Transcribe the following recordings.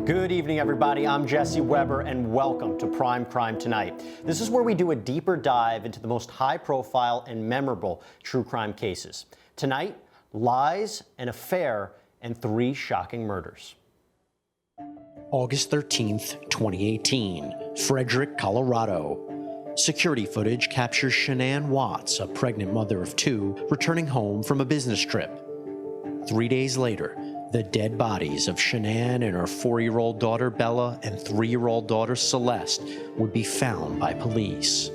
Good evening, everybody. I'm Jesse Weber, and welcome to Prime Crime Tonight. This is where we do a deeper dive into the most high-profile and memorable true crime cases. Tonight, lies, an affair, and 3 shocking murders. August 13th, 2018, Frederick, Colorado. Security footage captures Shanann Watts, a pregnant mother of 2, returning home from a business trip. 3 days later, the dead bodies of Shanann and her 4-year-old daughter Bella and 3-year-old daughter Celeste would be found by police.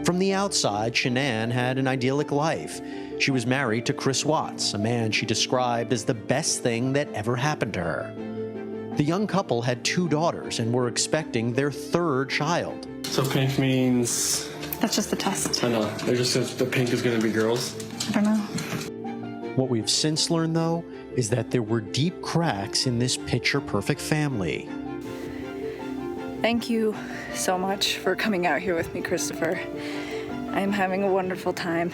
From the outside, Shanann had an idyllic life. She was married to Chris Watts, a man she described as the best thing that ever happened to her. The young couple had 2 daughters and were expecting their 3rd child. So pink means... That's just the test. I know. It just says the pink is going to be girls. I don't know. What we've since learned, though, is that there were deep cracks in this picture-perfect family. Thank you so much for coming out here with me, Christopher. I'm having a wonderful time.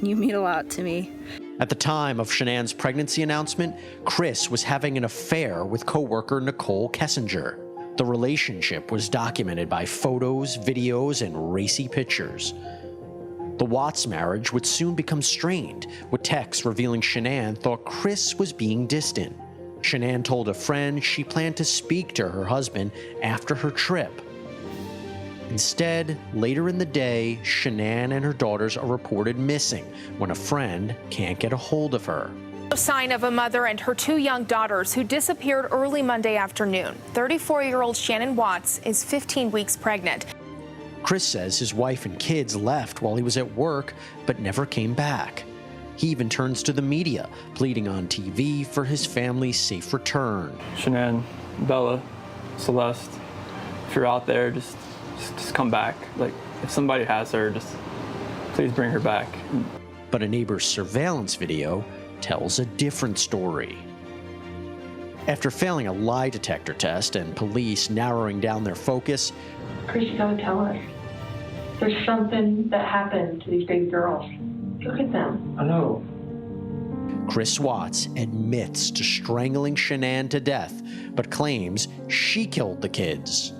You mean a lot to me. At the time of Shanann's pregnancy announcement, Chris was having an affair with coworker Nicole Kessinger. The relationship was documented by photos, videos, and racy pictures. The Watts marriage would soon become strained, with texts revealing Shanann thought Chris was being distant. Shanann told a friend she planned to speak to her husband after her trip. Instead, later in the day, Shanann and her daughters are reported missing when a friend can't get a hold of her. No sign of a mother and her 2 young daughters who disappeared early Monday afternoon. 34-year-old Shanann Watts is 15 weeks pregnant. Chris says his wife and kids left while he was at work, but never came back. He even turns to the media, pleading on TV for his family's safe return. Shanann, Bella, Celeste, if you're out there, just come back. Like, if somebody has her, just please bring her back. But a neighbor's surveillance video tells a different story. After failing a lie detector test and police narrowing down their focus, Chris, you gotta tell us. There's something that happened to these baby girls. Look at them. I know. Chris Watts admits to strangling Shanann to death, but claims she killed the kids.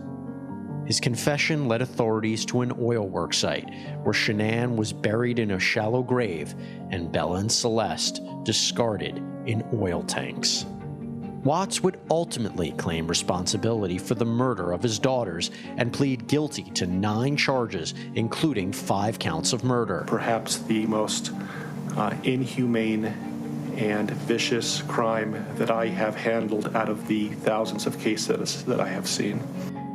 His confession led authorities to an oil work site where Shanann was buried in a shallow grave and Bella and Celeste discarded in oil tanks. Watts would ultimately claim responsibility for the murder of his daughters and plead guilty to 9 charges, including 5 counts of murder. Perhaps the most inhumane and vicious crime that I have handled out of the thousands of cases that I have seen.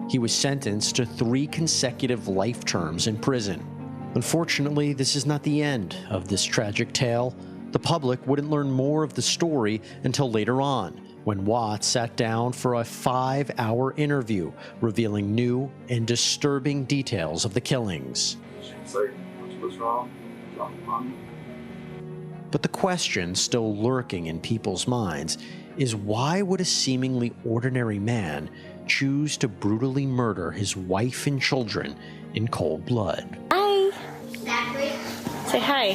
He was sentenced to 3 consecutive life terms in prison. Unfortunately, this is not the end of this tragic tale. The public wouldn't learn more of the story until later on, when Watts sat down for a 5-hour interview revealing new and disturbing details of the killings. What's wrong? But the question still lurking in people's minds is, why would a seemingly ordinary man choose to brutally murder his wife and children in cold blood? Hi. Exactly. Say hi.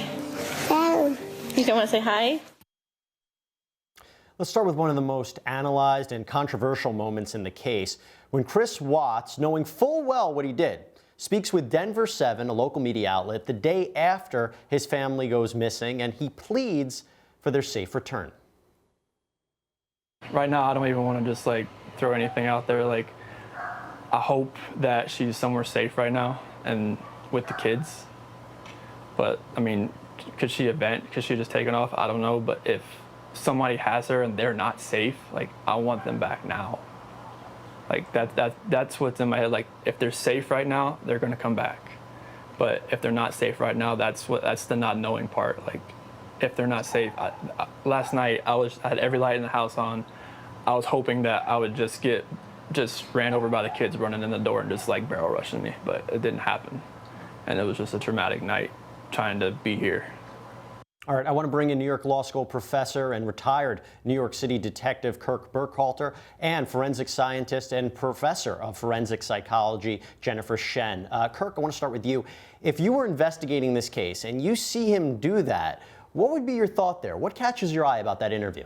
Hello. You don't want to say hi? Let's start with one of the most analyzed and controversial moments in the case, when Chris Watts, knowing full well what he did, speaks with Denver 7, a local media outlet, the day after his family goes missing, and he pleads for their safe return. Right now, I don't even want to just, throw anything out there. I hope that she's somewhere safe right now and with the kids. But, I mean, could she just taken off? I don't know. But if somebody has her and they're not safe, I want them back now. That's what's in my head. If they're safe right now, they're gonna come back. But if they're not safe right now, that's the not knowing part. If they're not safe, last night I had every light in the house on. I was hoping that I would just ran over by the kids running in the door and just barrel rushing me, but it didn't happen. And it was just a traumatic night trying to be here. All right, I want to bring in New York Law School professor and retired New York City detective Kirk Burkhalter and forensic scientist and professor of forensic psychology Jennifer Shen. Kirk, I want to start with you. If you were investigating this case and you see him do that, what would be your thought there? What catches your eye about that interview?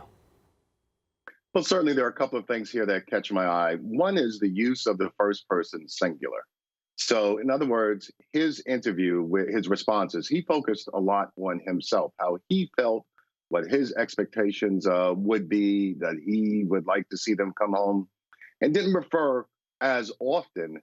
Well, certainly there are a couple of things here that catch my eye. One is the use of the first person singular. So, in other words, his interview with his responses, he focused a lot on himself, how he felt, what his expectations would be, that he would like to see them come home, and didn't refer as often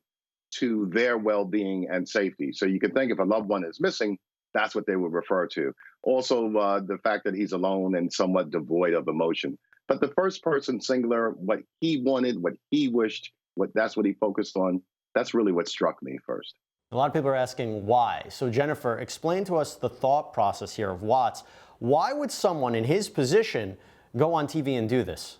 to their well-being and safety. So you can think if a loved one is missing, that's what they would refer to. Also, the fact that he's alone and somewhat devoid of emotion. But the first person singular, what he wanted, what he wished, that's what he focused on. That's really what struck me first. A lot of people are asking why. So Jennifer, explain to us the thought process here of Watts. Why would someone in his position go on TV and do this?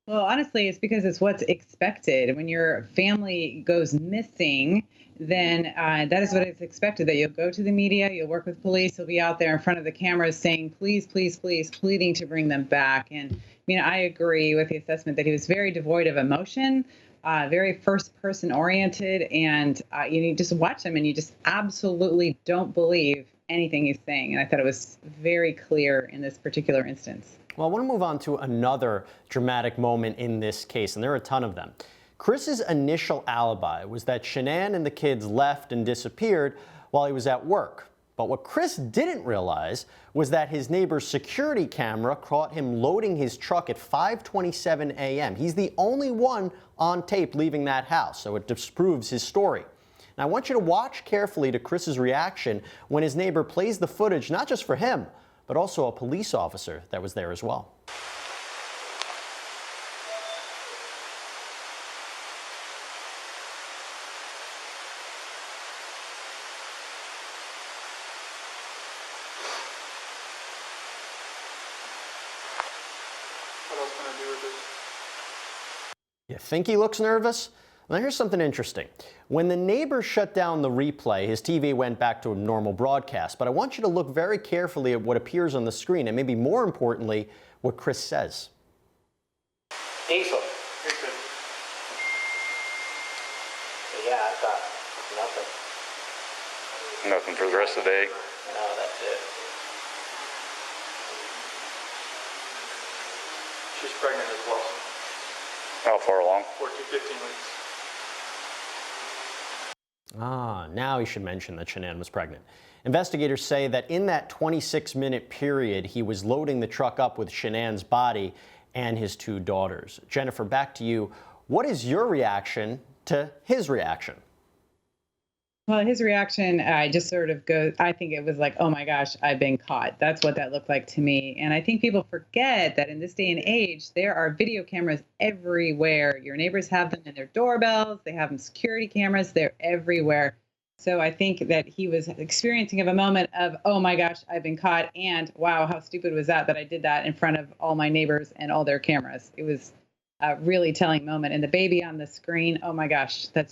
Well, honestly, it's because it's what's expected. When your family goes missing, then that is what is expected, that you'll go to the media, you'll work with police, you'll be out there in front of the cameras saying, please, please, please, pleading to bring them back. And I mean, I agree with the assessment that he was very devoid of emotion, very first-person oriented, and you just watch him and you just absolutely don't believe anything he's saying. And I thought it was very clear in this particular instance. Well, I want to move on to another dramatic moment in this case, and there are a ton of them. Chris's initial alibi was that Shanann and the kids left and disappeared while he was at work. But what Chris didn't realize was that his neighbor's security camera caught him loading his truck at 5:27 a.m. He's the only one on tape leaving that house, so it disproves his story. Now, I want you to watch carefully to Chris's reaction when his neighbor plays the footage, not just for him, but also a police officer that was there as well. What else can I do with this? You think he looks nervous? Now here's something interesting. When the neighbor shut down the replay, his TV went back to a normal broadcast. But I want you to look very carefully at what appears on the screen, and maybe more importantly, what Chris says. Diesel. Hey, good. Yeah, I thought nothing. Nothing for the rest of the day? No, that's it. She's pregnant as well. How far along? 15 weeks. Now he should mention that Shanann was pregnant. Investigators say that in that 26-minute period, he was loading the truck up with Shanann's body and his two daughters. Jennifer, back to you. What is your reaction to his reaction? Well, his reaction, just sort of goes, I think it was like, oh my gosh, I've been caught. That's what that looked like to me. And I think people forget that in this day and age, there are video cameras everywhere. Your neighbors have them in their doorbells. They have them security cameras. They're everywhere. So I think that he was experiencing of a moment of, oh my gosh, I've been caught. And wow, how stupid was that I did that in front of all my neighbors and all their cameras. It was a really telling moment. And the baby on the screen, oh my gosh, that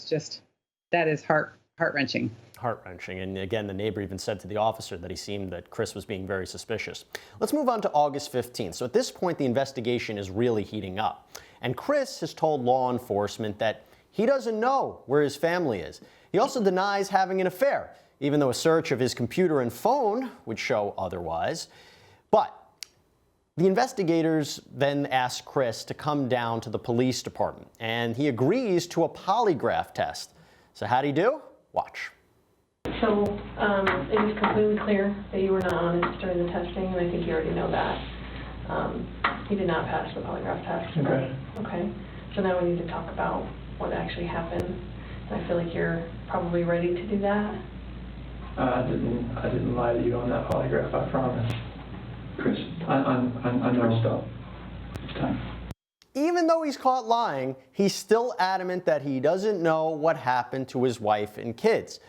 is heart-wrenching. Heart-wrenching. And again, the neighbor even said to the officer that he seemed that Chris was being very suspicious. Let's move on to August 15th. So at this point, the investigation is really heating up. And Chris has told law enforcement that he doesn't know where his family is. He also denies having an affair, even though a search of his computer and phone would show otherwise. But the investigators then ask Chris to come down to the police department, and he agrees to a polygraph test. So how'd he do? Watch. So it was completely clear that you were not honest during the testing, and I think you already know that. You did not pass the polygraph test. Okay. So now we need to talk about what actually happened. And I feel like you're probably ready to do that. I didn't lie to you on that polygraph, I promise. Chris, I know stuff. It's time. Even though he's caught lying, he's still adamant that he doesn't know what happened to his wife and kids.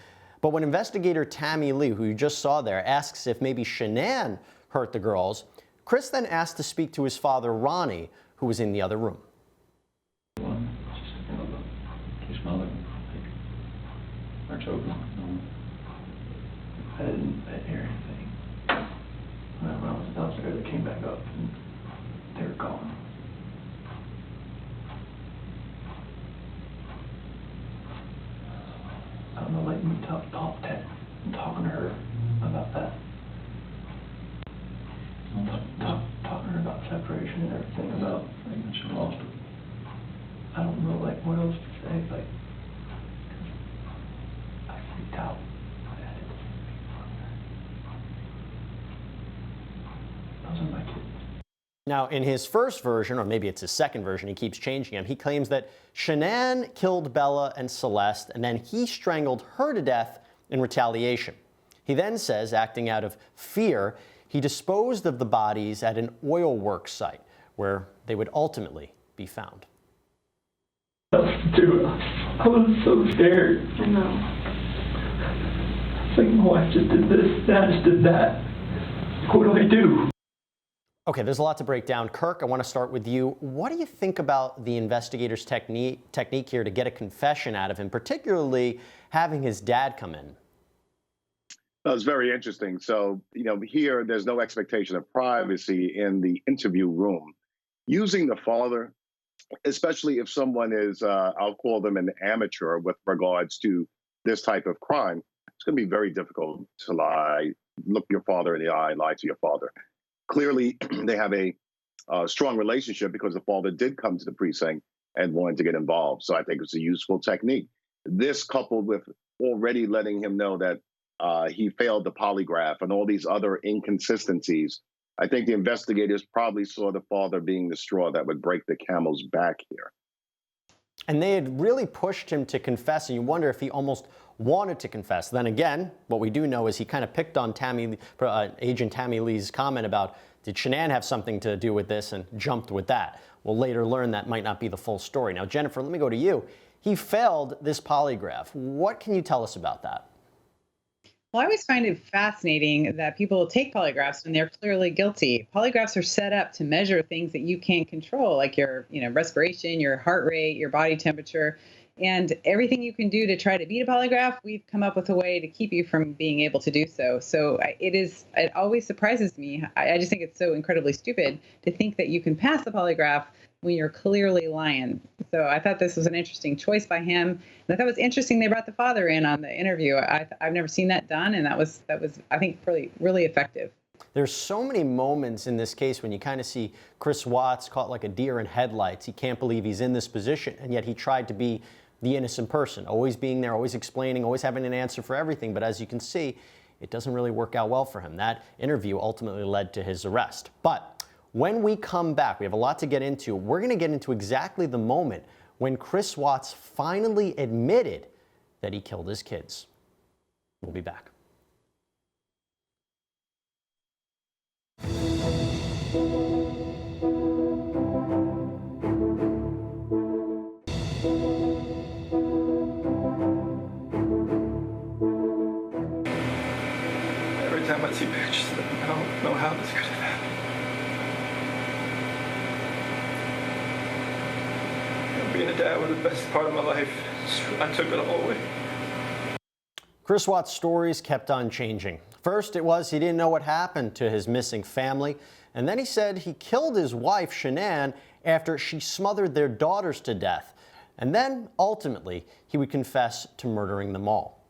But when investigator Tammy Lee, who you just saw there, asks if maybe Shanann hurt the girls, Chris then asks to speak to his father, Ronnie, who was in the other room. You smell it? Or choking? No. I didn't hear anything. When I was downstairs, they came back up and they were gone. I don't know, like me talking to her about that. Talking to her about separation and everything, about freaked out. Those are my kids. Now, in his first version, or maybe it's his second version, he keeps changing him, he claims that Shanann killed Bella and Celeste, and then he strangled her to death in retaliation. He then says, acting out of fear, he disposed of the bodies at an oil works site where they would ultimately be found. Dude, I was so scared. I know. It's like, my wife just did this, Dad just did that. What do I do? Okay, there's a lot to break down. Kirk, I want to start with you. What do you think about the investigator's technique here to get a confession out of him, particularly having his dad come in? That was very interesting. So, here there's no expectation of privacy in the interview room. Using the father, especially if someone is, I'll call them an amateur with regards to this type of crime, it's going to be very difficult to look your father in the eye, lie to your father. Clearly, they have a strong relationship because the father did come to the precinct and wanted to get involved. So I think it's a useful technique. This coupled with already letting him know that he failed the polygraph and all these other inconsistencies, I think the investigators probably saw the father being the straw that would break the camel's back here. And they had really pushed him to confess, and you wonder if he almost wanted to confess. Then again, what we do know is he kind of picked on Agent Tammy Lee's comment about, did Shanann have something to do with this, and jumped with that. We'll later learn that might not be the full story. Now, Jennifer, let me go to you. He failed this polygraph. What can you tell us about that? Well, I always find it fascinating that people take polygraphs when they're clearly guilty. Polygraphs are set up to measure things that you can't control, like your, respiration, your heart rate, your body temperature, and everything you can do to try to beat a polygraph. We've come up with a way to keep you from being able to do so. So it always surprises me. I just think it's so incredibly stupid to think that you can pass the polygraph when you're clearly lying. So I thought this was an interesting choice by him. And I thought it was interesting they brought the father in on the interview. I've never seen that done, and that was I think really effective. There's so many moments in this case when you kind of see Chris Watts caught like a deer in headlights. He can't believe he's in this position, and yet he tried to be the innocent person, always being there, always explaining, always having an answer for everything. But as you can see, it doesn't really work out well for him. That interview ultimately led to his arrest. But when we come back, we have a lot to get into. We're going to get into exactly the moment when Chris Watts finally admitted that he killed his kids. We'll be back. Every time I see pictures of them, I don't know how this could have happened. Being a dad was the best part of my life. I took it all away. Chris Watts' stories kept on changing. First, it was he didn't know what happened to his missing family. And then he said he killed his wife, Shanann, after she smothered their daughters to death. And then, ultimately, he would confess to murdering them all.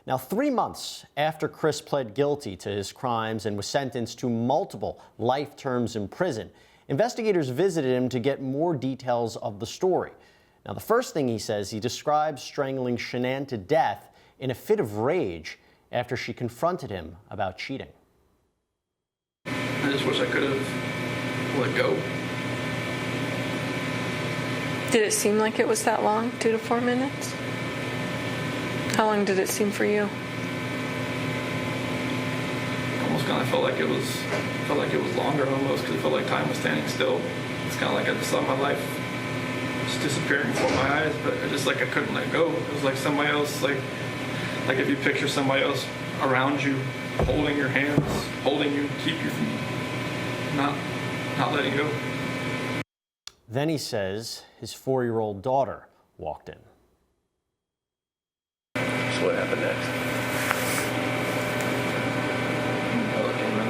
Now, 3 months after Chris pled guilty to his crimes and was sentenced to multiple life terms in prison, investigators visited him to get more details of the story. Now, the first thing he says, he describes strangling Shanann to death in a fit of rage after she confronted him about cheating. I just wish I could have let go. Did it seem like it was that long, 2 to 4 minutes? How long did it seem for you? Almost kind of felt like it was longer almost, because it felt like time was standing still. It's kind of like I just saw my life just disappearing before my eyes, but I couldn't let go. It was like somebody else, like if you picture somebody else around you, holding your hands, holding you, keep you from not letting go. Then he says his 4-year-old daughter walked in. So what happened next? Bella came in.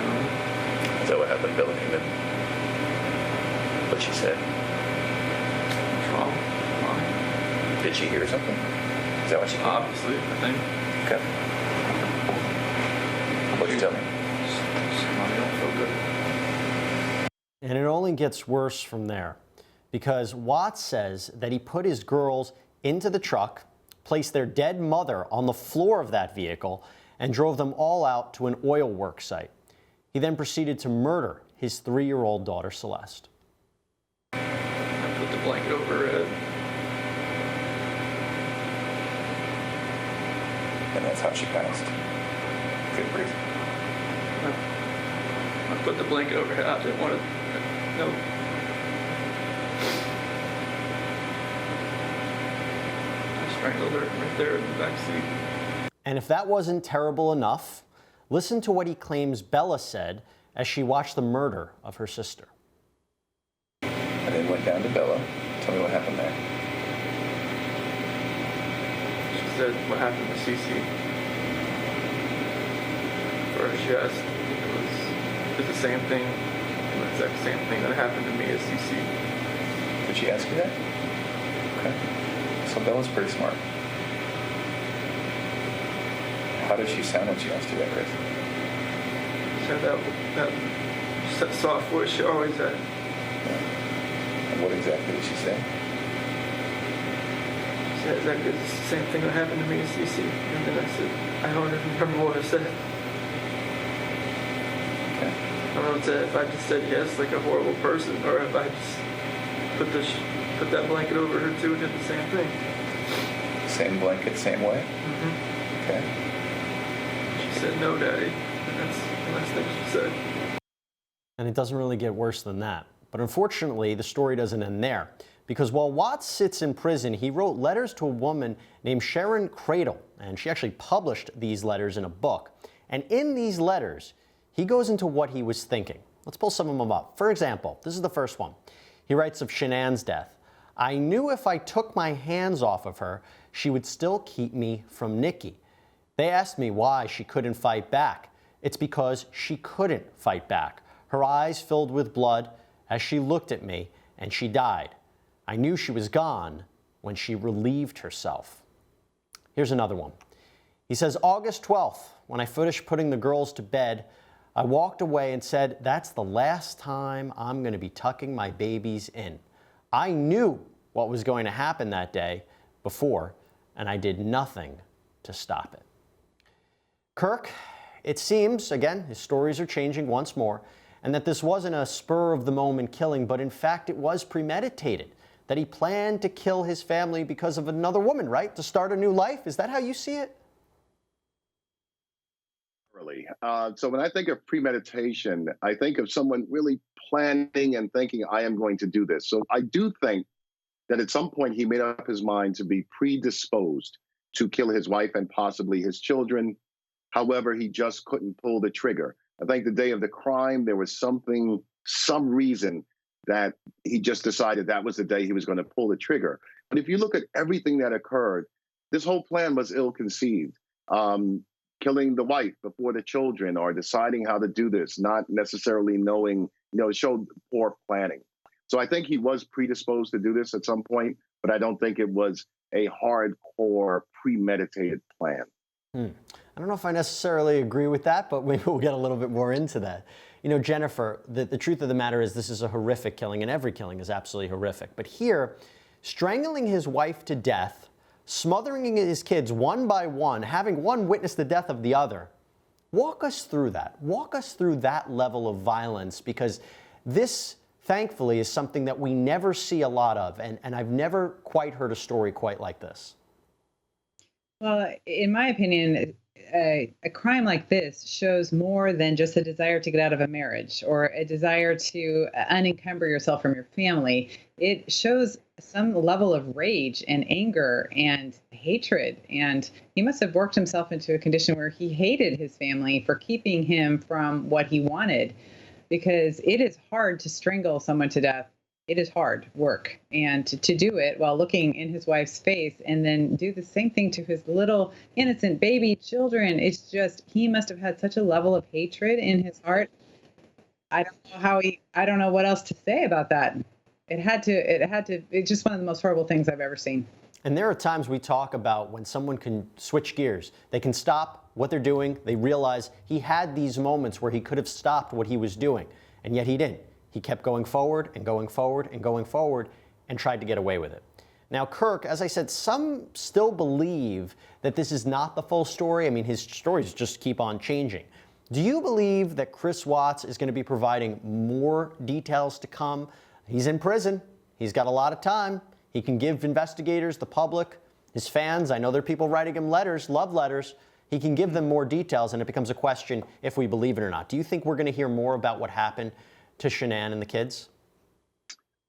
Is that what happened? Bella came in. What she said? What's wrong? Did she hear something? Is that what she came? Obviously, I think. Okay. What'd you tell me? Somebody don't feel good. And it only gets worse from there, because Watts says that he put his girls into the truck, placed their dead mother on the floor of that vehicle, and drove them all out to an oil work site. He then proceeded to murder his 3-year-old daughter, Celeste. I put the blanket over her head. And that's how she passed. Good breathe. I put the blanket over her head. I didn't want to. No. I strangled her right there in the back seat. And if that wasn't terrible enough, listen to what he claims Bella said as she watched the murder of her sister. And then went down to Bella. Tell me what happened there. She said, what happened to Cece? First, she asked if it was the same thing, the exact same thing that happened to me as Cece. Did she ask you that? Okay. So Bella's pretty smart. How did she sound when she asked you that, Chris? She had that soft voice she always had. Yeah. And what exactly did she say? She said exactly the same thing that happened to me as Cece. And then I said, I don't even remember what I said. Okay. I don't know if I just said yes, like a horrible person, or if I just put that blanket over her too and did the same thing. Same blanket, same way? Mm-hmm. Okay. She said, no, Daddy. And that's the last thing she said. And it doesn't really get worse than that. But unfortunately, the story doesn't end there. Because while Watts sits in prison, he wrote letters to a woman named Sharon Cradle. And she actually published these letters in a book. And in these letters, he goes into what he was thinking. Let's pull some of them up. For example, this is the first one. He writes of Shanann's death. I knew if I took my hands off of her, she would still keep me from Nikki. They asked me why she couldn't fight back. It's because she couldn't fight back. Her eyes filled with blood as she looked at me, and she died. I knew she was gone when she relieved herself. Here's another one. He says, August 12th, when I finished putting the girls to bed, I walked away and said, that's the last time I'm going to be tucking my babies in. I knew what was going to happen that day before, and I did nothing to stop it. Kirk, it seems, again, his stories are changing once more, and that this wasn't a spur-of-the-moment killing, but in fact it was premeditated, that he planned to kill his family because of another woman, right? To start a new life? Is that how you see it? So when I think of premeditation, I think of someone really planning and thinking, I am going to do this. So I do think that at some point he made up his mind to be predisposed to kill his wife and possibly his children. However, he just couldn't pull the trigger. I think the day of the crime, there was some reason that he just decided that was the day he was going to pull the trigger. But if you look at everything that occurred, this whole plan was ill-conceived. Killing the wife before the children, or deciding how to do this, not necessarily knowing, it showed poor planning. So I think he was predisposed to do this at some point, but I don't think it was a hardcore premeditated plan. I don't know if I necessarily agree with that, but maybe we'll get a little bit more into that. Jennifer, the truth of the matter is this is a horrific killing, and every killing is absolutely horrific. But here, strangling his wife to death, smothering his kids one by one, having one witness the death of the other. Walk us through that. Walk us through that level of violence, because this, thankfully, is something that we never see a lot of, and I've never quite heard a story quite like this. Well, in my opinion, a crime like this shows more than just a desire to get out of a marriage or a desire to unencumber yourself from your family. It shows some level of rage and anger and hatred. And he must have worked himself into a condition where he hated his family for keeping him from what he wanted, because it is hard to strangle someone to death. It is hard work. And to do it while looking in his wife's face and then do the same thing to his little innocent baby children, it's just, he must have had such a level of hatred in his heart. I don't know what else to say about that. It's just one of the most horrible things I've ever seen. And there are times we talk about when someone can switch gears. They can stop what they're doing. They realize he had these moments where he could have stopped what he was doing, and yet he didn't. He kept going forward and going forward and going forward and tried to get away with it. Now, Kirk, as I said, some still believe that this is not the full story. I mean, his stories just keep on changing. Do you believe that Chris Watts is going to be providing more details to come? He's in prison. He's got a lot of time. He can give investigators, the public, his fans, I know there are people writing him letters, love letters. He can give them more details, and it becomes a question if we believe it or not. Do you think we're going to hear more about what happened to Shanann and the kids?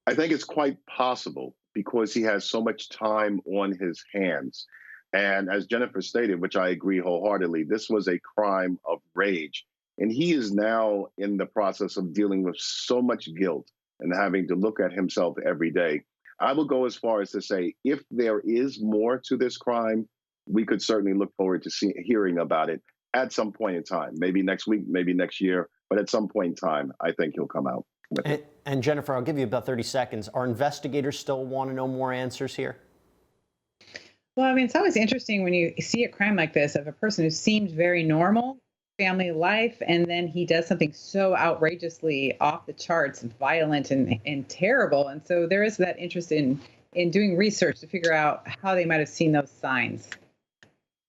I think it's quite possible because he has so much time on his hands. And as Jennifer stated, which I agree wholeheartedly, this was a crime of rage. And he is now in the process of dealing with so much guilt and having to look at himself every day. I will go as far as to say, if there is more to this crime, we could certainly look forward to hearing about it at some point in time. Maybe next week, maybe next year, but at some point in time, I think he'll come out with it. And Jennifer, I'll give you about 30 seconds. Are investigators still want to know more answers here? Well, I mean, it's always interesting when you see a crime like this of a person who seems very normal, family life, and then he does something so outrageously off the charts, violent and terrible. And so there is that interest in doing research to figure out how they might have seen those signs.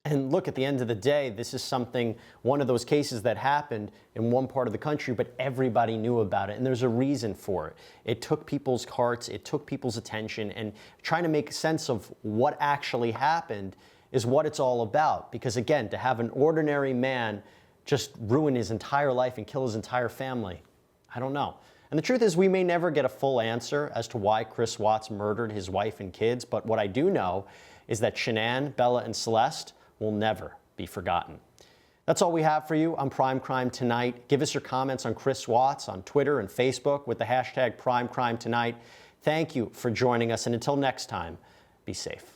And look, at the end of the day, this is one of those cases that happened in one part of the country, but everybody knew about it. And there's a reason for it. It took people's hearts, it took people's attention, and trying to make sense of what actually happened is what it's all about. Because again, to have an ordinary man just ruin his entire life and kill his entire family, I don't know. And the truth is, we may never get a full answer as to why Chris Watts murdered his wife and kids, but what I do know is that Shanann, Bella, and Celeste will never be forgotten. That's all we have for you on Prime Crime Tonight. Give us your comments on Chris Watts on Twitter and Facebook with the hashtag Prime Crime Tonight. Thank you for joining us, and until next time, be safe.